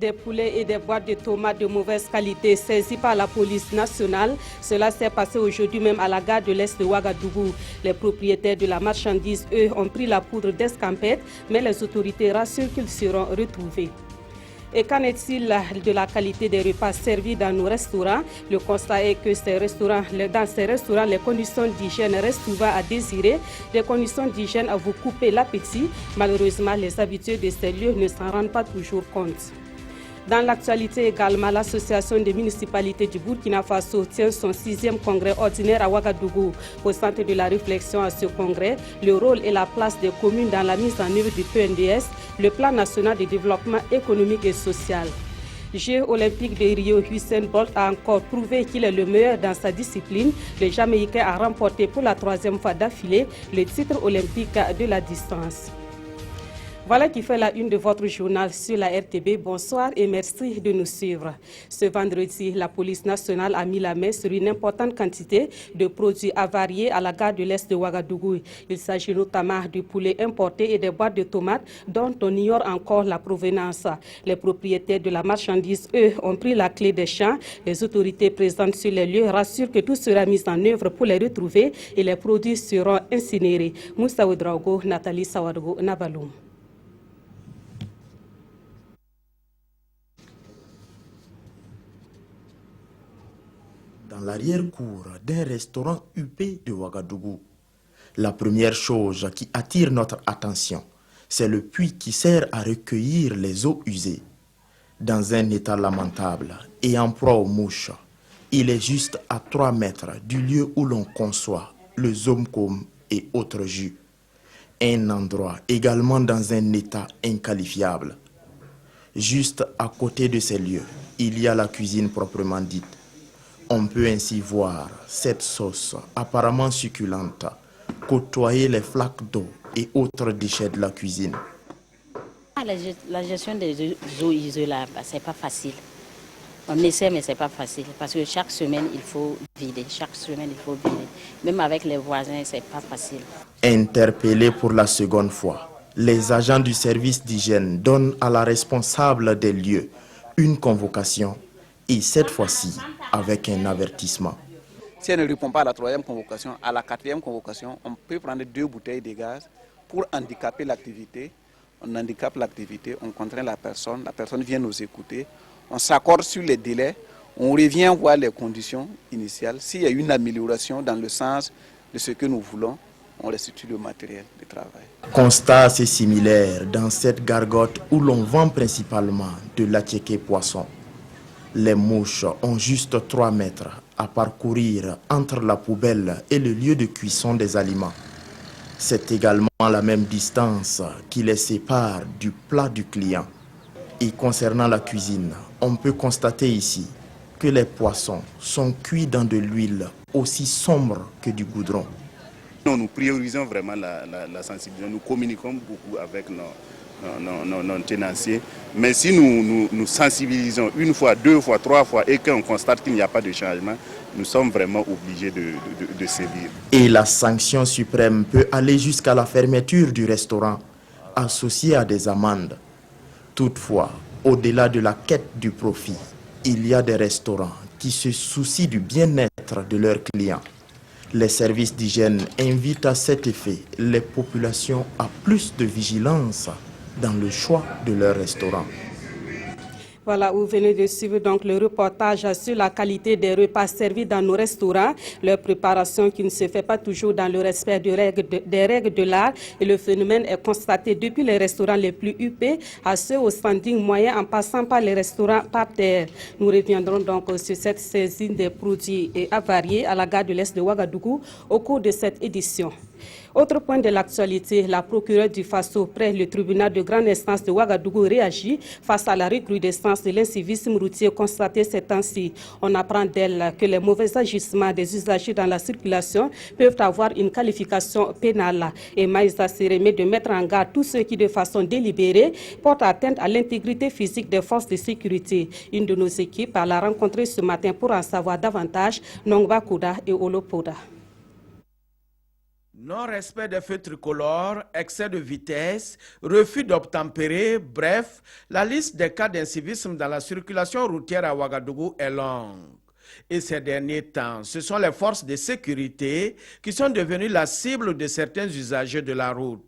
Des poulets et des boîtes de tomates de mauvaise qualité saisies par la police nationale. Cela s'est passé aujourd'hui même à la gare de l'Est de Ouagadougou. Les propriétaires de la marchandise, eux, ont pris la poudre d'escampette, mais les autorités rassurent qu'ils seront retrouvés. Et qu'en est-il de la qualité des repas servis dans nos restaurants? Le constat est que dans ces restaurants, les conditions d'hygiène restent souvent à désirer. Des conditions d'hygiène à vous couper l'appétit. Malheureusement, les habitués de ces lieux ne s'en rendent pas toujours compte. Dans l'actualité également, l'association des municipalités du Burkina Faso tient son 6e congrès ordinaire à Ouagadougou. Au centre de la réflexion à ce congrès, le rôle et la place des communes dans la mise en œuvre du PNDS, le plan national de développement économique et social. Jeux olympiques de Rio, Usain Bolt a encore prouvé qu'il est le meilleur dans sa discipline. Le Jamaïcain a remporté pour la 3e fois d'affilée le titre olympique de la distance. Voilà qui fait la une de votre journal sur la RTB. Bonsoir et merci de nous suivre. Ce vendredi, la police nationale a mis la main sur une importante quantité de produits avariés à la gare de l'Est de Ouagadougou. Il s'agit notamment de poulets importés et des boîtes de tomates dont on ignore encore la provenance. Les propriétaires de la marchandise, eux, ont pris la clé des champs. Les autorités présentes sur les lieux rassurent que tout sera mis en œuvre pour les retrouver et les produits seront incinérés. Moussa Ouedraogo, Nathalie Sawadou, Nabaloum. Dans l'arrière-cour d'un restaurant huppé de Ouagadougou. La première chose qui attire notre attention, c'est le puits qui sert à recueillir les eaux usées. Dans un état lamentable et en proie aux mouches, il est juste à 3 mètres du lieu où l'on conçoit le zomcom et autres jus. Un endroit également dans un état inqualifiable. Juste à côté de ces lieux, il y a la cuisine proprement dite. On peut ainsi voir cette sauce apparemment succulente côtoyer les flaques d'eau et autres déchets de la cuisine. La gestion des eaux usées là, c'est pas facile. On essaie mais c'est pas facile parce que chaque semaine il faut vider, Même avec les voisins c'est pas facile. Interpellés pour la seconde fois, les agents du service d'hygiène donnent à la responsable des lieux une convocation et cette fois-ci avec un avertissement. Si elle ne répond pas à la 3e convocation, à la 4e convocation, on peut prendre 2 bouteilles de gaz pour handicaper l'activité. On handicape l'activité, on contraint la personne vient nous écouter, on s'accorde sur les délais, on revient voir les conditions initiales. S'il y a une amélioration dans le sens de ce que nous voulons, on restitue le matériel de travail. Constat assez similaire dans cette gargote où l'on vend principalement de l'attiéké poisson. Les mouches ont juste 3 mètres à parcourir entre la poubelle et le lieu de cuisson des aliments. C'est également la même distance qui les sépare du plat du client. Et concernant la cuisine, on peut constater ici que les poissons sont cuits dans de l'huile aussi sombre que du goudron. Nous priorisons vraiment la sensibilisation, nous communiquons beaucoup avec nos tenanciers. Mais si nous sensibilisons 1 fois, 2 fois, 3 fois et qu'on constate qu'il n'y a pas de changement, nous sommes vraiment obligés de sévir. Et la sanction suprême peut aller jusqu'à la fermeture du restaurant, associée à des amendes. Toutefois, au-delà de la quête du profit, il y a des restaurants qui se soucient du bien-être de leurs clients. Les services d'hygiène invitent à cet effet les populations à plus de vigilance dans le choix de leur restaurant. Voilà, vous venez de suivre donc le reportage sur la qualité des repas servis dans nos restaurants, leur préparation qui ne se fait pas toujours dans le respect des règles de l'art. Et le phénomène est constaté depuis les restaurants les plus huppés à ceux au standing moyen en passant par les restaurants par terre. Nous reviendrons donc sur cette saisie des produits avariés à la gare de l'Est de Ouagadougou au cours de cette édition. Autre point de l'actualité, la procureure du Faso près le tribunal de grande instance de Ouagadougou réagit face à la recrudescence de l'incivisme routier constaté ces temps-ci. On apprend d'elle que les mauvais agissements des usagers dans la circulation peuvent avoir une qualification pénale. Et Maïsa se remet de mettre en garde tous ceux qui, de façon délibérée, portent atteinte à l'intégrité physique des forces de sécurité. Une de nos équipes l'a rencontrée ce matin pour en savoir davantage, Nongba Kouda et Olopoda. Non-respect des feux tricolores, excès de vitesse, refus d'obtempérer, bref, la liste des cas d'incivisme dans la circulation routière à Ouagadougou est longue. Et ces derniers temps, ce sont les forces de sécurité qui sont devenues la cible de certains usagers de la route.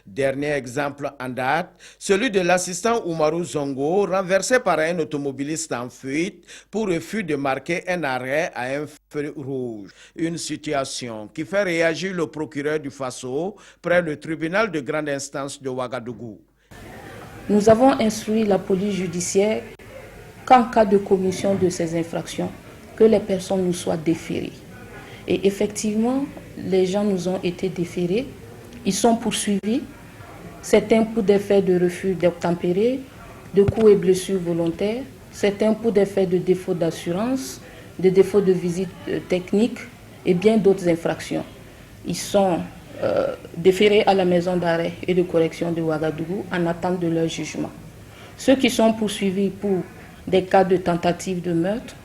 Dernier exemple en date, celui de l'assistant Oumarou Zongo, renversé par un automobiliste en fuite pour refus de marquer un arrêt à un feu rouge. Une situation qui fait réagir le procureur du Faso près du tribunal de grande instance de Ouagadougou. Nous avons instruit la police judiciaire qu'en cas de commission de ces infractions, que les personnes nous soient déférées. Et effectivement, les gens nous ont été déférés. Ils sont poursuivis, certains pour des faits de refus d'obtempérer, de coups et blessures volontaires, certains pour des faits de défaut d'assurance, de défaut de visite technique et bien d'autres infractions. Ils sont déférés à la maison d'arrêt et de correction de Ouagadougou en attente de leur jugement. Ceux qui sont poursuivis pour des cas de tentative de meurtre,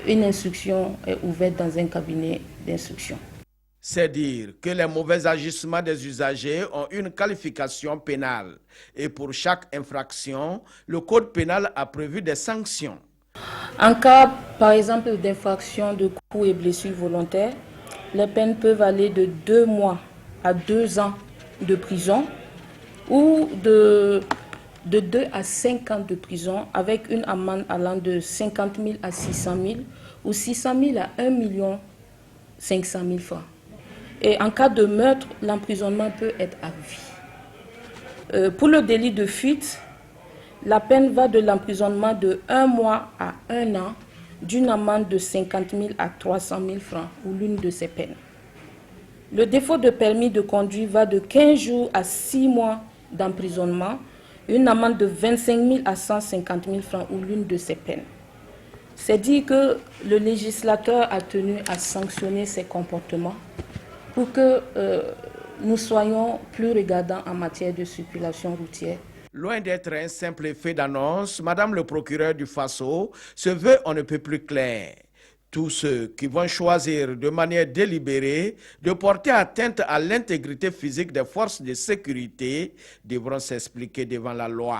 une instruction est ouverte dans un cabinet d'instruction. C'est dire que les mauvais agissements des usagers ont une qualification pénale. Et pour chaque infraction, le code pénal a prévu des sanctions. En cas, par exemple, d'infraction de coups et blessures volontaires, les peines peuvent aller de 2 mois à 2 ans de prison ou de 2 à 5 ans de prison avec une amende allant de 50 000 à 600 000 ou 600 000 à 1 500 000 francs. Et en cas de meurtre, l'emprisonnement peut être à vie. Pour le délit de fuite, la peine va de l'emprisonnement de 1 mois à 1 an, d'une amende de 50 000 à 300 000 francs ou l'une de ces peines. Le défaut de permis de conduire va de 15 jours à 6 mois d'emprisonnement, une amende de 25 000 à 150 000 francs ou l'une de ces peines. C'est dire que le législateur a tenu à sanctionner ces comportements pour que nous soyons plus regardants en matière de circulation routière. Loin d'être un simple effet d'annonce, Madame le procureur du Faso se veut on ne peut plus clair. Tous ceux qui vont choisir de manière délibérée de porter atteinte à l'intégrité physique des forces de sécurité devront s'expliquer devant la loi.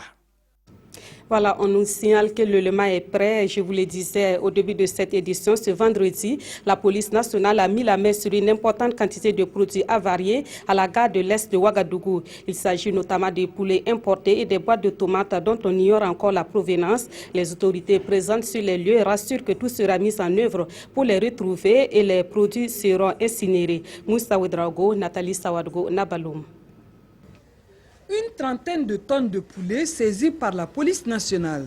Voilà, on nous signale que le lema est prêt. Je vous le disais au début de cette édition, ce vendredi, la police nationale a mis la main sur une importante quantité de produits avariés à la gare de l'Est de Ouagadougou. Il s'agit notamment des poulets importés et des boîtes de tomates dont on ignore encore la provenance. Les autorités présentes sur les lieux rassurent que tout sera mis en œuvre pour les retrouver et les produits seront incinérés. Moussa Ouedraogo, Nathalie Sawadgo, Nabaloum. Une trentaine de tonnes de poulets saisies par la police nationale.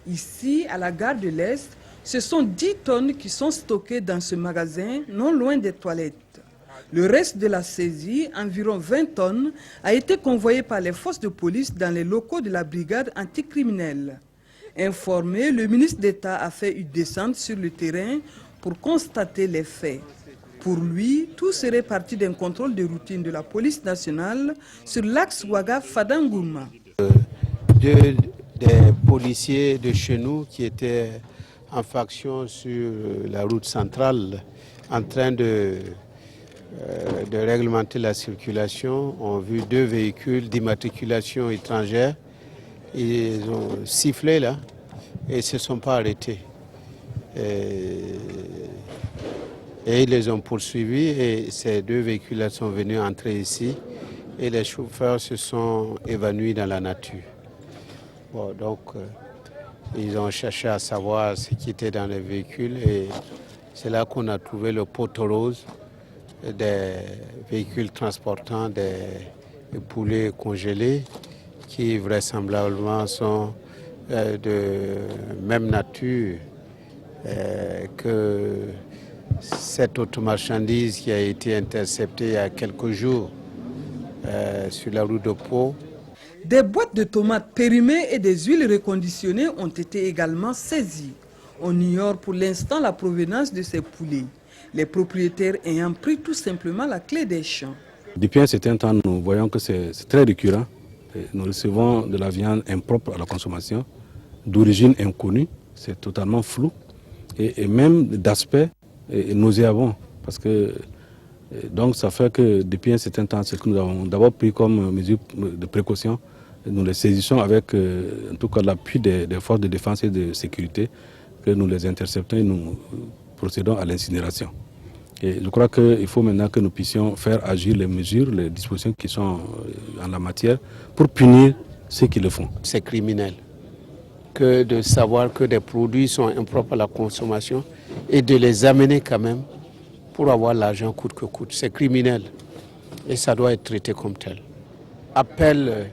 Ici, à la gare de l'Est, ce sont 10 tonnes qui sont stockées dans ce magasin, non loin des toilettes. Le reste de la saisie, environ 20 tonnes, a été convoyé par les forces de police dans les locaux de la brigade anticriminelle. Informé, le ministre d'État a fait une descente sur le terrain pour constater les faits. Pour lui, tout serait parti d'un contrôle de routine de la police nationale sur l'axe Ouaga-Fadangourma. Des policiers de chez nous qui étaient en faction sur la route centrale en train de réglementer la circulation ont vu 2 véhicules d'immatriculation étrangère. Ils ont sifflé là et ne se sont pas arrêtés. Et ils les ont poursuivis et ces 2 véhicules sont venus entrer ici et les chauffeurs se sont évanouis dans la nature. Bon, donc, ils ont cherché à savoir ce qui était dans les véhicules et c'est là qu'on a trouvé le poteau rose des véhicules transportant des poulets congelés qui vraisemblablement sont de même nature que cette autre marchandise qui a été interceptée il y a quelques jours sur la route de Pau. Des boîtes de tomates périmées et des huiles reconditionnées ont été également saisies. On ignore pour l'instant la provenance de ces poulets, les propriétaires ayant pris tout simplement la clé des champs. Depuis un certain temps, nous voyons que c'est très récurrent. Nous recevons de la viande impropre à la consommation, d'origine inconnue, c'est totalement flou et même d'aspect nauséabond, parce que Donc ça fait que depuis un certain temps, ce que nous avons d'abord pris comme mesure de précaution, nous les saisissons avec en tout cas l'appui des forces de défense et de sécurité, que nous les interceptons et nous procédons à l'incinération. Et je crois qu'il faut maintenant que nous puissions faire agir les mesures, les dispositions qui sont en la matière pour punir ceux qui le font. C'est criminel que de savoir que des produits sont impropres à la consommation et de les amener quand même pour avoir l'argent coûte que coûte. C'est criminel et ça doit être traité comme tel. Appel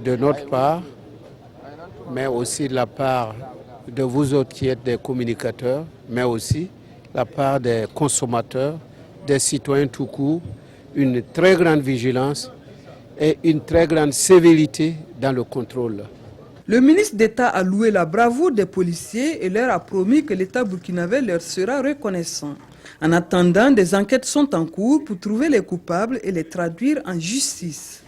de notre part, mais aussi de la part de vous autres qui êtes des communicateurs, mais aussi de la part des consommateurs, des citoyens tout court, une très grande vigilance et une très grande sévérité dans le contrôle. Le ministre d'État a loué la bravoure des policiers et leur a promis que l'État burkinabé leur sera reconnaissant. En attendant, des enquêtes sont en cours pour trouver les coupables et les traduire en justice.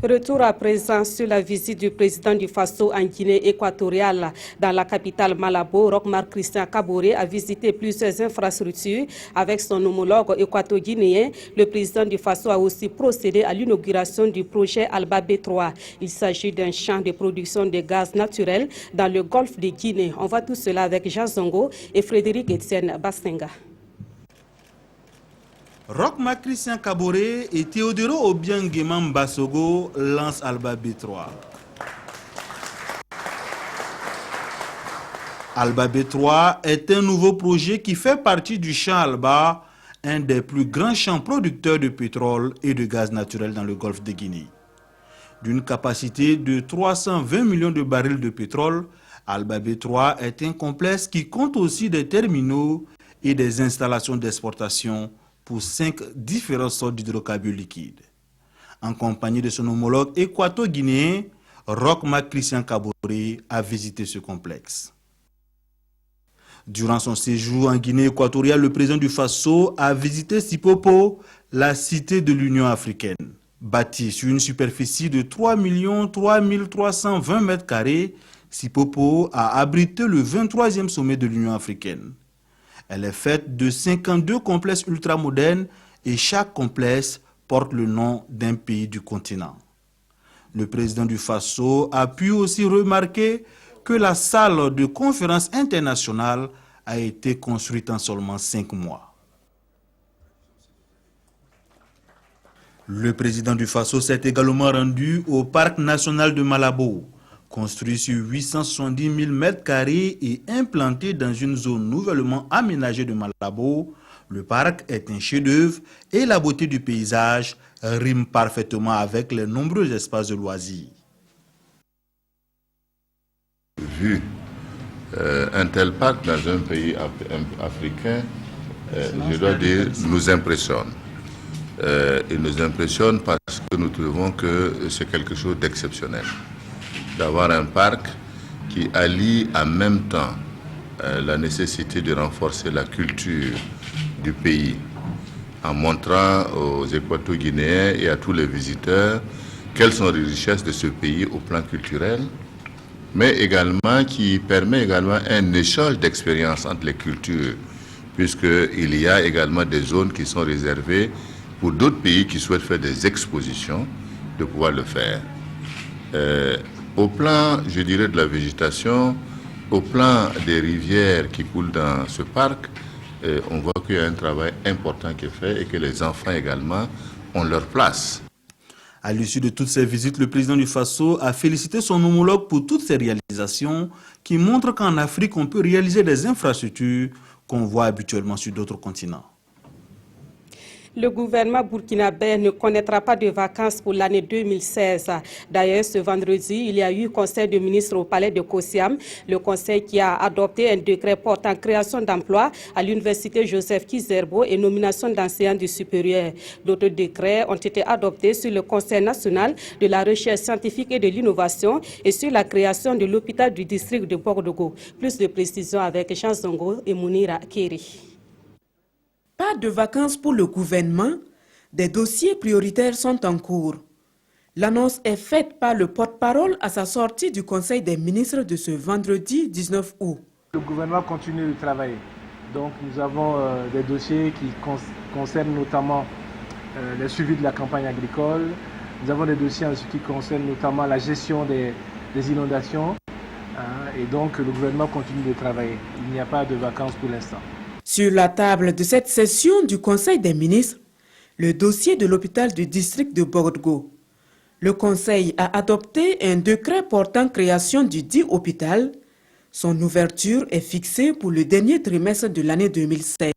Retour à présent sur la visite du président du Faso en Guinée équatoriale. Dans la capitale Malabo, Roch-Marc Christian Kaboré a visité plusieurs infrastructures. Avec son homologue équato-guinéen, le président du Faso a aussi procédé à l'inauguration du projet Alba B3. Il s'agit d'un champ de production de gaz naturel dans le golfe de Guinée. On voit tout cela avec Jean Zongo et Frédéric Etienne Bastenga. Roch-Marc Christian Kaboré et Théodoro Obiang-Guéman Bassogo lancent Alba B3. Alba B3 est un nouveau projet qui fait partie du champ Alba, un des plus grands champs producteurs de pétrole et de gaz naturel dans le golfe de Guinée. D'une capacité de 320 millions de barils de pétrole, Alba B3 est un complexe qui compte aussi des terminaux et des installations d'exportation pour 5 différentes sortes d'hydrocarbures liquides. En compagnie de son homologue équato-guinéen, Roch-Marc Christian Kaboré a visité ce complexe. Durant son séjour en Guinée équatoriale, le président du Faso a visité Sipopo, la cité de l'Union africaine. Bâtie sur une superficie de 3 320 mètres carrés, Sipopo a abrité le 23e sommet de l'Union africaine. Elle est faite de 52 complexes ultramodernes et chaque complexe porte le nom d'un pays du continent. Le président du Faso a pu aussi remarquer que la salle de conférence internationale a été construite en seulement 5 mois. Le président du Faso s'est également rendu au parc national de Malabo. Construit sur 870 000 m² et implanté dans une zone nouvellement aménagée de Malabo, le parc est un chef-d'œuvre et la beauté du paysage rime parfaitement avec les nombreux espaces de loisirs. Vu un tel parc dans un pays africain, je dois dire, nous impressionne. Il nous impressionne parce que nous trouvons que c'est quelque chose d'exceptionnel. D'avoir un parc qui allie en même temps la nécessité de renforcer la culture du pays en montrant aux Équato-Guinéens et à tous les visiteurs quelles sont les richesses de ce pays au plan culturel, mais également qui permet également un échange d'expériences entre les cultures, puisqu'il y a également des zones qui sont réservées pour d'autres pays qui souhaitent faire des expositions, de pouvoir le faire. Au plan, je dirais, de la végétation, au plan des rivières qui coulent dans ce parc, on voit qu'il y a un travail important qui est fait et que les enfants également ont leur place. À l'issue de toutes ces visites, le président du Faso a félicité son homologue pour toutes ces réalisations qui montrent qu'en Afrique, on peut réaliser des infrastructures qu'on voit habituellement sur d'autres continents. Le gouvernement burkinabé ne connaîtra pas de vacances pour l'année 2016. D'ailleurs, ce vendredi, il y a eu conseil de ministres au palais de Kosiam. Le conseil qui a adopté un décret portant création d'emplois à l'université Joseph Kizerbo et nomination d'enseignants du supérieur. D'autres décrets ont été adoptés sur le conseil national de la recherche scientifique et de l'innovation et sur la création de l'hôpital du district de Bordeaux. Plus de précisions avec Jean Zongo et Mounira Keri. Pas de vacances pour le gouvernement, des dossiers prioritaires sont en cours. L'annonce est faite par le porte-parole à sa sortie du Conseil des ministres de ce vendredi 19 août. Le gouvernement continue de travailler. Donc nous avons des dossiers qui concernent notamment le suivi de la campagne agricole. Nous avons des dossiers en ce qui concerne notamment la gestion des inondations. Et donc le gouvernement continue de travailler. Il n'y a pas de vacances pour l'instant. Sur la table de cette session du Conseil des ministres, le dossier de l'hôpital du district de Borgo. Le Conseil a adopté un décret portant création du dit hôpital. Son ouverture est fixée pour le dernier trimestre de l'année 2016.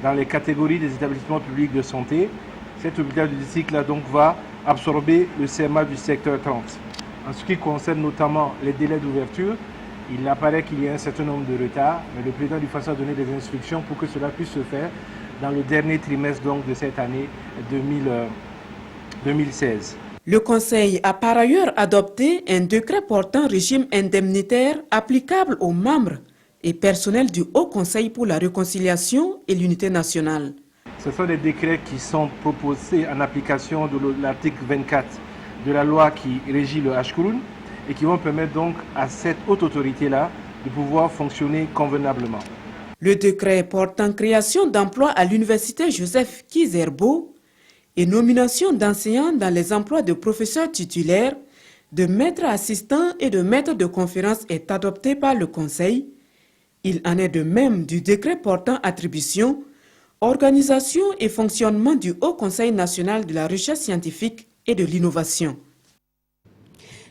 Dans les catégories des établissements publics de santé, cet hôpital du district là donc va absorber le CMA du secteur 30. En ce qui concerne notamment les délais d'ouverture, il apparaît qu'il y a un certain nombre de retards, mais le président du FASO a donné des instructions pour que cela puisse se faire dans le dernier trimestre donc, de cette année 2016. Le Conseil a par ailleurs adopté un décret portant régime indemnitaire applicable aux membres et personnels du Haut Conseil pour la réconciliation et l'unité nationale. Ce sont des décrets qui sont proposés en application de l'article 24 de la loi qui régit le Hachkouroun et qui vont permettre donc à cette haute autorité-là de pouvoir fonctionner convenablement. Le décret portant création d'emplois à l'université Joseph Kizerbo et nomination d'enseignants dans les emplois de professeurs titulaires, de maîtres assistants et de maîtres de conférences est adopté par le Conseil. Il en est de même du décret portant attribution, organisation et fonctionnement du Haut Conseil national de la recherche scientifique et de l'innovation.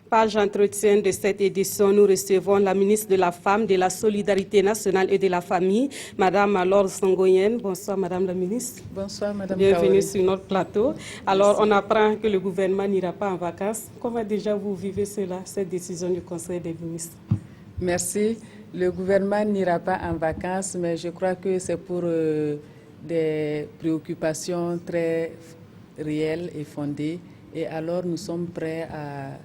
Page entretien de cette édition, nous recevons la ministre de la Femme, de la Solidarité nationale et de la Famille, Madame Laure Sangoyen. Bonsoir Madame la ministre. Bonsoir Madame Bienvenue Kaori. sur notre plateau. Alors on apprend que le gouvernement n'ira pas en vacances. Comment déjà vous vivez cela, cette décision du Conseil des ministres? Merci. Le gouvernement n'ira pas en vacances, mais je crois que c'est pour des préoccupations très réelles et fondées. Et alors nous sommes prêts à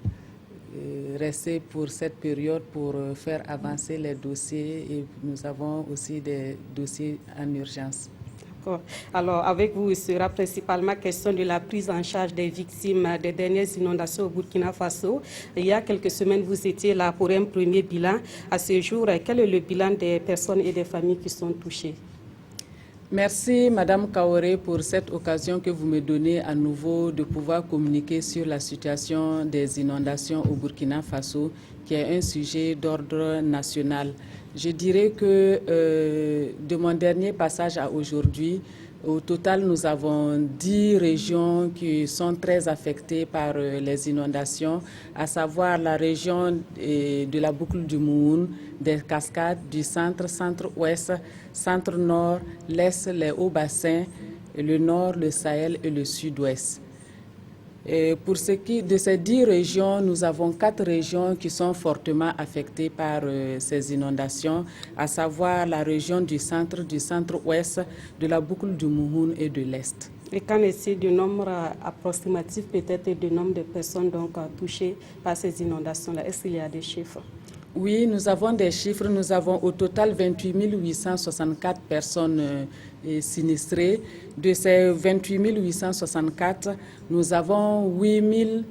rester pour cette période pour faire avancer les dossiers et nous avons aussi des dossiers en urgence. D'accord. Alors avec vous, il sera principalement question de la prise en charge des victimes des dernières inondations au Burkina Faso. Il y a quelques semaines, vous étiez là pour un premier bilan. À ce jour, quel est le bilan des personnes et des familles qui sont touchées? Merci Madame Kaoré pour cette occasion que vous me donnez à nouveau de pouvoir communiquer sur la situation des inondations au Burkina Faso, qui est un sujet d'ordre national. Je dirais que de mon dernier passage à aujourd'hui, au total, nous avons 10 régions qui sont très affectées par les inondations, à savoir la région de la boucle du Mouhoun, des Cascades, du centre, centre-ouest, centre-nord, l'est, les hauts-bassins, le nord, le Sahel et le sud-ouest. Pour ce qui de ces 10 régions, nous avons 4 régions qui sont fortement affectées par ces inondations, à savoir la région du centre-ouest, de la boucle du Mouhoun et de l'est. Et qu'en est-il du nombre approximatif peut-être et du nombre de personnes donc touchées par ces inondations-là? Est-ce qu'il y a des chiffres? Oui, nous avons des chiffres. Nous avons au total 28 864 personnes sinistrées. De ces 28 864, nous avons 8 000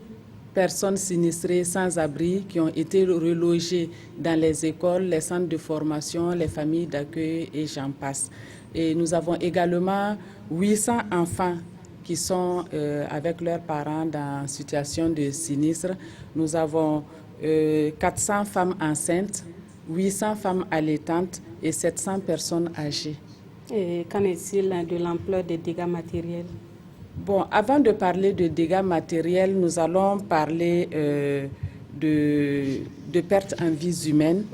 personnes sinistrées sans abri qui ont été relogées dans les écoles, les centres de formation, les familles d'accueil et j'en passe. Et nous avons également 800 enfants qui sont avec leurs parents dans situation de sinistre. Nous avons 400 femmes enceintes, 800 femmes allaitantes et 700 personnes âgées. Et qu'en est-il de l'ampleur des dégâts matériels? Bon, avant de parler de dégâts matériels, nous allons parler de pertes en vies humaines.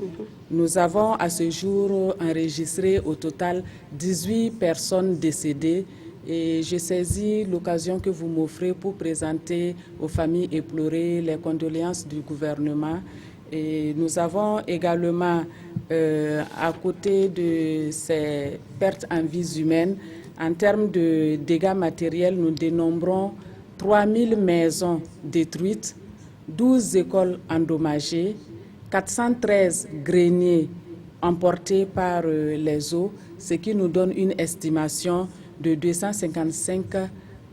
Nous avons à ce jour enregistré au total 18 personnes décédées. Et je saisis l'occasion que vous m'offrez pour présenter aux familles éplorées les condoléances du gouvernement. Et nous avons également, à côté de ces pertes en vies humaines, en termes de dégâts matériels, nous dénombrons 3000 maisons détruites, 12 écoles endommagées, 413 greniers emportés par les eaux, ce qui nous donne une estimation de 255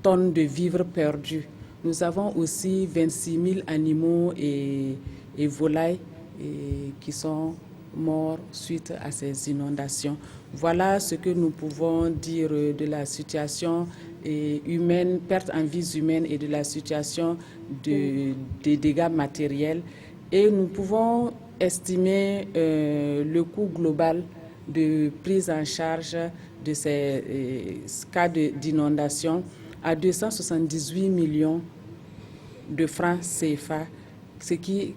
tonnes de vivres perdus. Nous avons aussi 26 000 animaux et volailles qui sont morts suite à ces inondations. Voilà ce que nous pouvons dire de la situation humaine, perte en vies humaines et de la situation des dégâts matériels. Et nous pouvons estimer le coût global de prise en charge de ces cas d'inondation à 278 millions de francs CFA, ce qui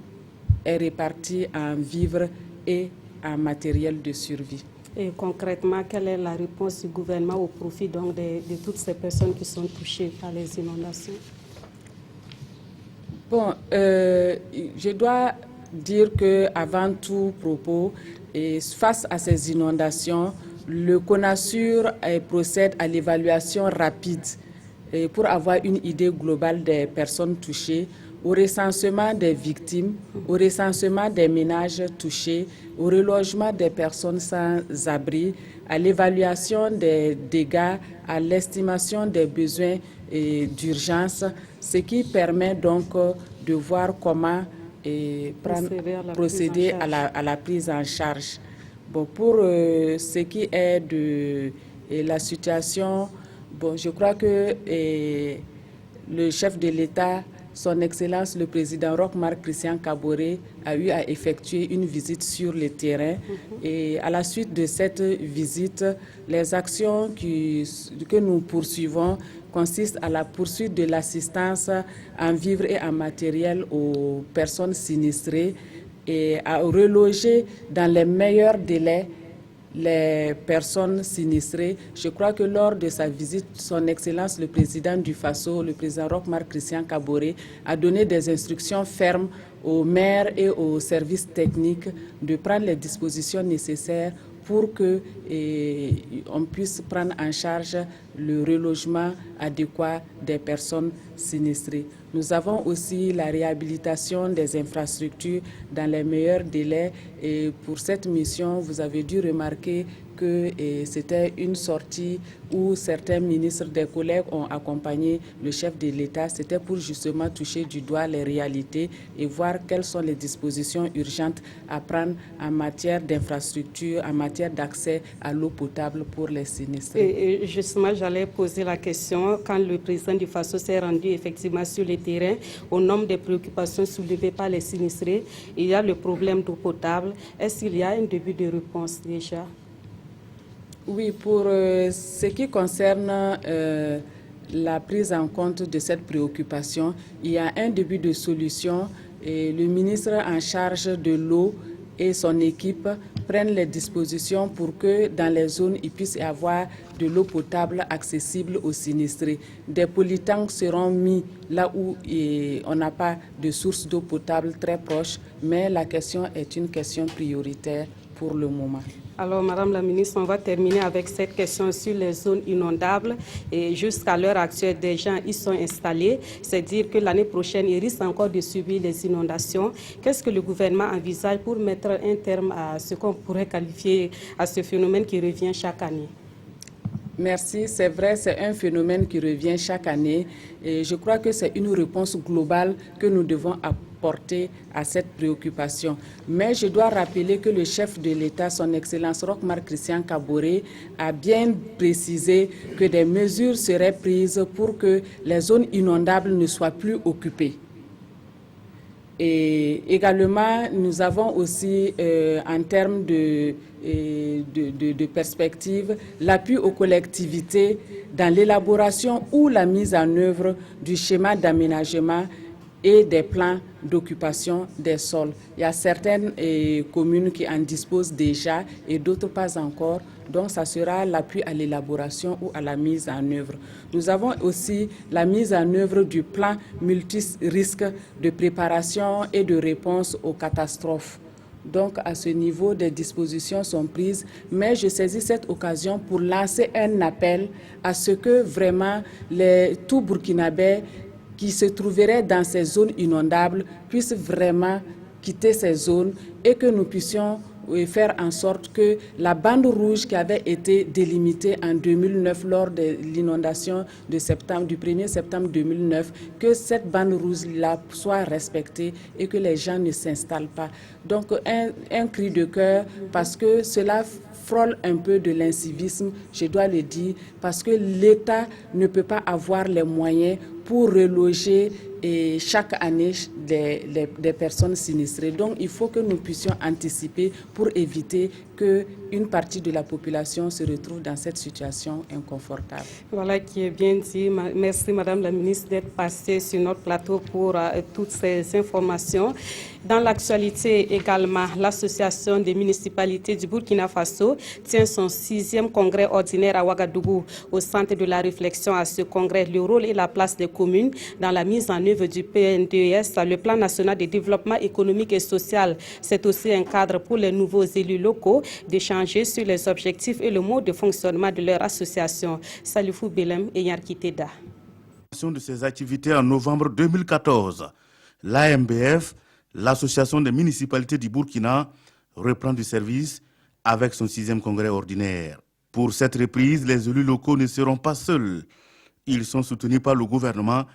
est réparti en vivres et en matériel de survie. Et concrètement, quelle est la réponse du gouvernement au profit donc de toutes ces personnes qui sont touchées par les inondations? Bon, je dois dire qu'avant tout propos, et face à ces inondations, le CONASUR procède à l'évaluation rapide pour avoir une idée globale des personnes touchées, au recensement des victimes, au recensement des ménages touchés, au relogement des personnes sans abri, à l'évaluation des dégâts, à l'estimation des besoins d'urgence, ce qui permet donc de voir comment procéder à la prise en charge. Bon, pour ce qui est de la situation, bon, je crois que le chef de l'État, son Excellence le Président Roch-Marc Christian Kaboré, a eu à effectuer une visite sur le terrain. Et à la suite de cette visite, les actions que nous poursuivons consistent à la poursuite de l'assistance en vivres et en matériel aux personnes sinistrées et à reloger dans les meilleurs délais les personnes sinistrées. Je crois que lors de sa visite, son Excellence le Président du Faso, le Président Roch-Marc Christian Kaboré, a donné des instructions fermes aux maires et aux services techniques de prendre les dispositions nécessaires pour qu'on puisse prendre en charge le relogement adéquat des personnes sinistrées. Nous avons aussi la réhabilitation des infrastructures dans les meilleurs délais. Et pour cette mission, vous avez dû remarquer que c'était une sortie où certains ministres des collègues ont accompagné le chef de l'État. C'était pour justement toucher du doigt les réalités et voir quelles sont les dispositions urgentes à prendre en matière d'infrastructure, en matière d'accès à l'eau potable pour les sinistrés. Et justement, j'allais poser la question, quand le président du Faso s'est rendu effectivement sur le terrain, au nombre des préoccupations soulevées par les sinistrés, il y a le problème d'eau potable. Est-ce qu'il y a un début de réponse déjà? Oui, pour ce qui concerne la prise en compte de cette préoccupation, il y a un début de solution et le ministre en charge de l'eau et son équipe prennent les dispositions pour que dans les zones, il puisse y avoir de l'eau potable accessible aux sinistrés. Des polytanks seront mis là où on n'a pas de source d'eau potable très proche, mais la question est une question prioritaire pour le moment. Alors, Madame la Ministre, on va terminer avec cette question sur les zones inondables. Et jusqu'à l'heure actuelle, des gens y sont installés. C'est dire que l'année prochaine, ils risquent encore de subir les inondations. Qu'est-ce que le gouvernement envisage pour mettre un terme à ce qu'on pourrait qualifier à ce phénomène qui revient chaque année? Merci, c'est vrai, c'est un phénomène qui revient chaque année et je crois que c'est une réponse globale que nous devons apporter à cette préoccupation. Mais je dois rappeler que le chef de l'État, son Excellence Roch-Marc Christian Kaboré, a bien précisé que des mesures seraient prises pour que les zones inondables ne soient plus occupées. Et également, nous avons aussi, en termes de perspective, l'appui aux collectivités dans l'élaboration ou la mise en œuvre du schéma d'aménagement et des plans d'occupation des sols. Il y a certaines communes qui en disposent déjà et d'autres pas encore. Donc, ça sera l'appui à l'élaboration ou à la mise en œuvre. Nous avons aussi la mise en œuvre du plan multirisque de préparation et de réponse aux catastrophes. Donc, à ce niveau, des dispositions sont prises, mais je saisis cette occasion pour lancer un appel à ce que vraiment tout Burkinabé qui se trouveraient dans ces zones inondables puissent vraiment quitter ces zones et que nous puissions faire en sorte que la bande rouge qui avait été délimitée en 2009 lors de l'inondation du 1er septembre 2009, que cette bande rouge-là soit respectée et que les gens ne s'installent pas. Donc un cri de cœur parce que cela frôle un peu de l'incivisme, je dois le dire, parce que l'État ne peut pas avoir les moyens pour reloger chaque année des personnes sinistrées. Donc il faut que nous puissions anticiper pour éviter qu'une partie de la population se retrouve dans cette situation inconfortable. Voilà qui est bien dit. Merci Madame la ministre d'être passée sur notre plateau pour toutes ces informations. Dans l'actualité également, l'Association des municipalités du Burkina Faso tient son 6e congrès ordinaire à Ouagadougou. Au centre de la réflexion à ce congrès, le rôle et la place des communes dans la mise en œuvre du PNDES, le Plan national de développement économique et social. C'est aussi un cadre pour les nouveaux élus locaux d'échanger sur les objectifs et le mode de fonctionnement de leur association. Salifou Belem et Yarkiteda. De ces activités en novembre 2014, l'AMBF, l'Association des municipalités du Burkina, reprend du service avec son 6e congrès ordinaire. Pour cette reprise, les élus locaux ne seront pas seuls. Ils sont soutenus par le gouvernement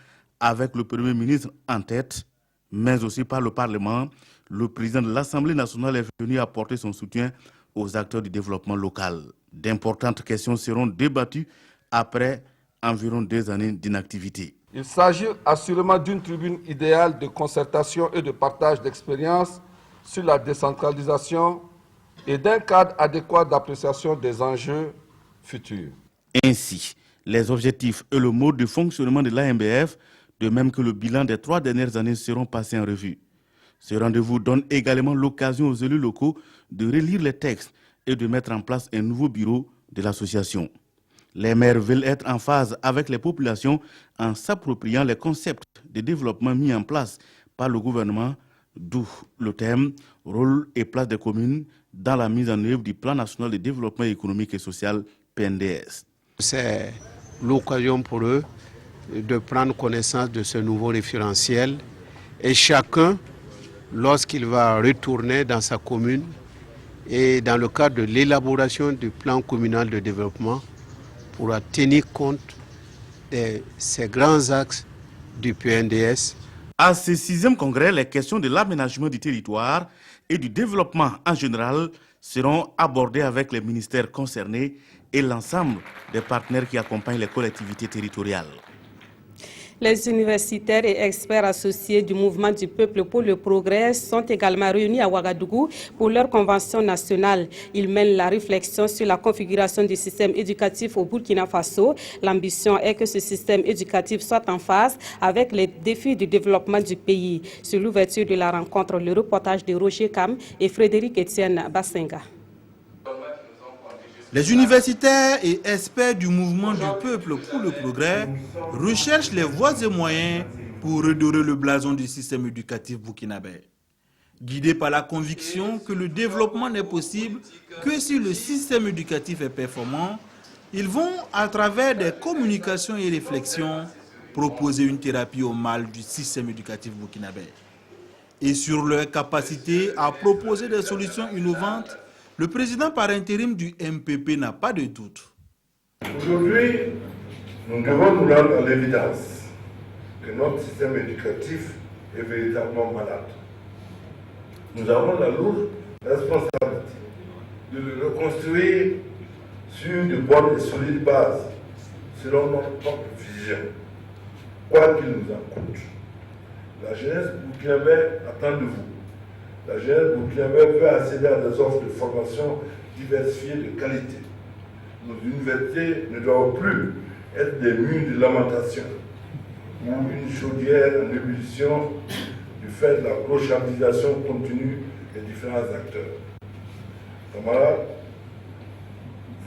avec le Premier ministre en tête, mais aussi par le Parlement. Le président de l'Assemblée nationale est venu apporter son soutien aux acteurs du développement local. D'importantes questions seront débattues après environ 2 années d'inactivité. Il s'agit assurément d'une tribune idéale de concertation et de partage d'expériences sur la décentralisation et d'un cadre adéquat d'appréciation des enjeux futurs. Ainsi, les objectifs et le mode de fonctionnement de l'AMBF, de même que le bilan des 3 dernières années, seront passés en revue. Ce rendez-vous donne également l'occasion aux élus locaux de relire les textes et de mettre en place un nouveau bureau de l'association. Les maires veulent être en phase avec les populations en s'appropriant les concepts de développement mis en place par le gouvernement, d'où le thème « Rôle et place des communes dans la mise en œuvre du Plan national de développement économique et social PNDS ». C'est l'occasion pour eux de prendre connaissance de ce nouveau référentiel et chacun, lorsqu'il va retourner dans sa commune et dans le cadre de l'élaboration du plan communal de développement, pourra tenir compte de ces grands axes du PNDS. À ce 6e congrès, les questions de l'aménagement du territoire et du développement en général seront abordées avec les ministères concernés et l'ensemble des partenaires qui accompagnent les collectivités territoriales. Les universitaires et experts associés du mouvement du peuple pour le progrès sont également réunis à Ouagadougou pour leur convention nationale. Ils mènent la réflexion sur la configuration du système éducatif au Burkina Faso. L'ambition est que ce système éducatif soit en phase avec les défis du développement du pays. Sur l'ouverture de la rencontre, le reportage de Roger Kam et Frédéric Etienne Bassenga. Les universitaires et experts du mouvement du peuple pour le progrès recherchent les voies et moyens pour redorer le blason du système éducatif burkinabé. Guidés par la conviction que le développement n'est possible que si le système éducatif est performant, ils vont, à travers des communications et réflexions, proposer une thérapie au mal du système éducatif burkinabé. Et sur leur capacité à proposer des solutions innovantes, le président par intérim du MPP n'a pas de doute. Aujourd'hui, nous devons nous rendre à l'évidence que notre système éducatif est véritablement malade. Nous avons la lourde responsabilité de le reconstruire sur de bonnes et solides bases, selon notre propre vision, quoi qu'il nous en coûte. La jeunesse burkinabé attend de vous. La jeunesse burkinabé veut accéder à des offres de formation diversifiées de qualité. Nos universités ne doivent plus être des murs de lamentation ou une chaudière en ébullition du fait de la brochandisation continue des différents acteurs. Camarades,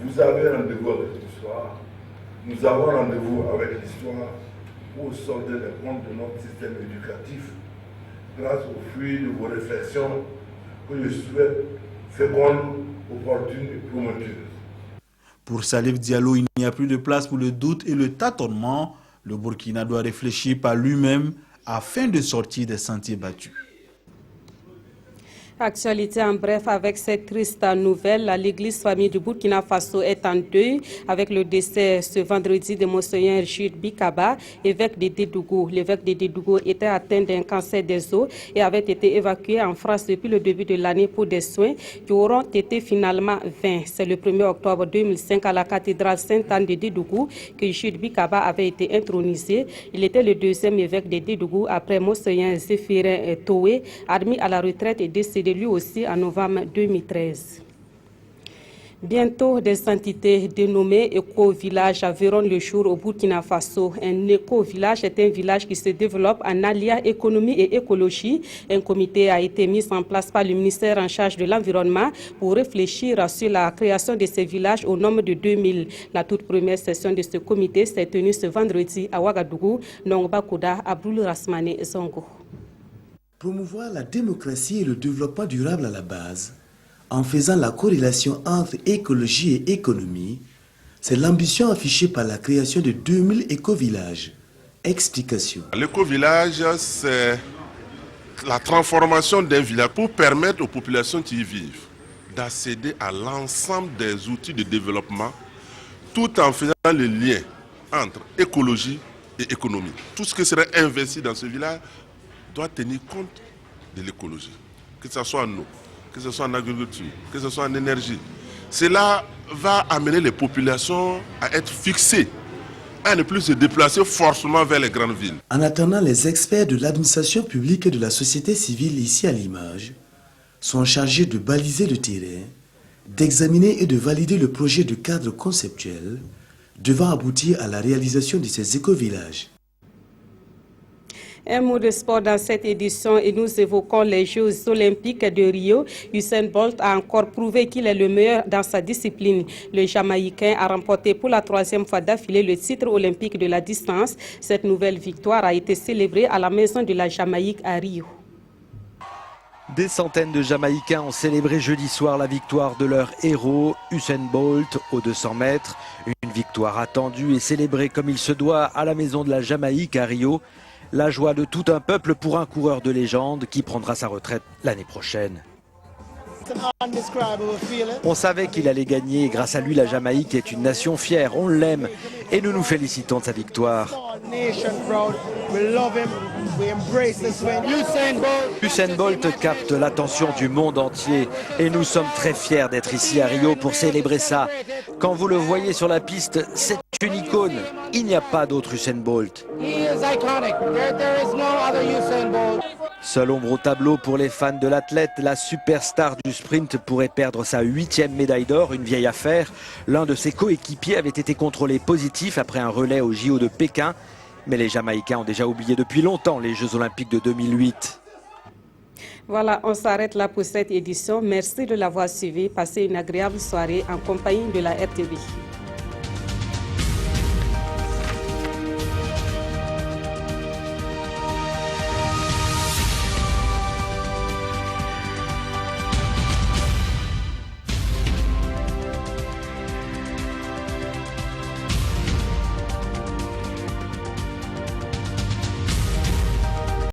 vous avez rendez-vous avec l'histoire, nous avons rendez-vous avec l'histoire pour solder les comptes de notre système éducatif grâce au fruit de vos réflexions que je souhaite fécondes, opportunes et prometteuses. Pour Salif Diallo, il n'y a plus de place pour le doute et le tâtonnement. Le Burkina doit réfléchir par lui-même afin de sortir des sentiers battus. Actualité en bref avec cette triste nouvelle. L'église famille du Burkina Faso est en deuil avec le décès ce vendredi de Monseigneur Jude Bikaba, évêque de Dédougou. L'évêque de Dédougou était atteint d'un cancer des os et avait été évacué en France depuis le début de l'année pour des soins qui auront été finalement vains. C'est le 1er octobre 2005 à la cathédrale Sainte-Anne de Dédougou que Jude Bikaba avait été intronisé. Il était le deuxième évêque de Dédougou après Monseigneur Zéphirin Toé, admis à la retraite et décédé lui aussi en novembre 2013. Bientôt, des entités dénommées éco-villages verront le jour au Burkina Faso. Un éco-village est un village qui se développe en alliant économie et écologie. Un comité a été mis en place par le ministère en charge de l'environnement pour réfléchir sur la création de ces villages au nombre de 2000. La toute première session de ce comité s'est tenue ce vendredi à Ouagadougou, Nongba Kouda, Abdoul Rasmane Zongo. Promouvoir la démocratie et le développement durable à la base, en faisant la corrélation entre écologie et économie, c'est l'ambition affichée par la création de 2000 éco-villages. Explication. L'éco-village, c'est la transformation d'un village pour permettre aux populations qui y vivent d'accéder à l'ensemble des outils de développement tout en faisant le lien entre écologie et économie. Tout ce qui serait investi dans ce village doit tenir compte de l'écologie, que ce soit en eau, que ce soit en agriculture, que ce soit en énergie. Cela va amener les populations à être fixées, à ne plus se déplacer forcément vers les grandes villes. En attendant, les experts de l'administration publique et de la société civile ici à l'image sont chargés de baliser le terrain, d'examiner et de valider le projet de cadre conceptuel devant aboutir à la réalisation de ces éco-villages. Un mot de sport dans cette édition et nous évoquons les Jeux olympiques de Rio. Usain Bolt a encore prouvé qu'il est le meilleur dans sa discipline. Le Jamaïcain a remporté pour la 3e fois d'affilée le titre olympique de la distance. Cette nouvelle victoire a été célébrée à la Maison de la Jamaïque à Rio. Des centaines de Jamaïcains ont célébré jeudi soir la victoire de leur héros, Usain Bolt, aux 200 mètres. Une victoire attendue et célébrée comme il se doit à la Maison de la Jamaïque à Rio. La joie de tout un peuple pour un coureur de légende qui prendra sa retraite l'année prochaine. On savait qu'il allait gagner et grâce à lui, la Jamaïque est une nation fière. On l'aime et nous nous félicitons de sa victoire. Usain Bolt capte l'attention du monde entier et nous sommes très fiers d'être ici à Rio pour célébrer ça. Quand vous le voyez sur la piste, c'est une icône. Il n'y a pas d'autre Usain Bolt. Seule ombre au tableau pour les fans de l'athlète, la superstar du sprint pourrait perdre sa 8e médaille d'or, une vieille affaire. L'un de ses coéquipiers avait été contrôlé positif après un relais au JO de Pékin. Mais les Jamaïcains ont déjà oublié depuis longtemps les Jeux Olympiques de 2008. Voilà, on s'arrête là pour cette édition. Merci de l'avoir suivi. Passez une agréable soirée en compagnie de la RTV.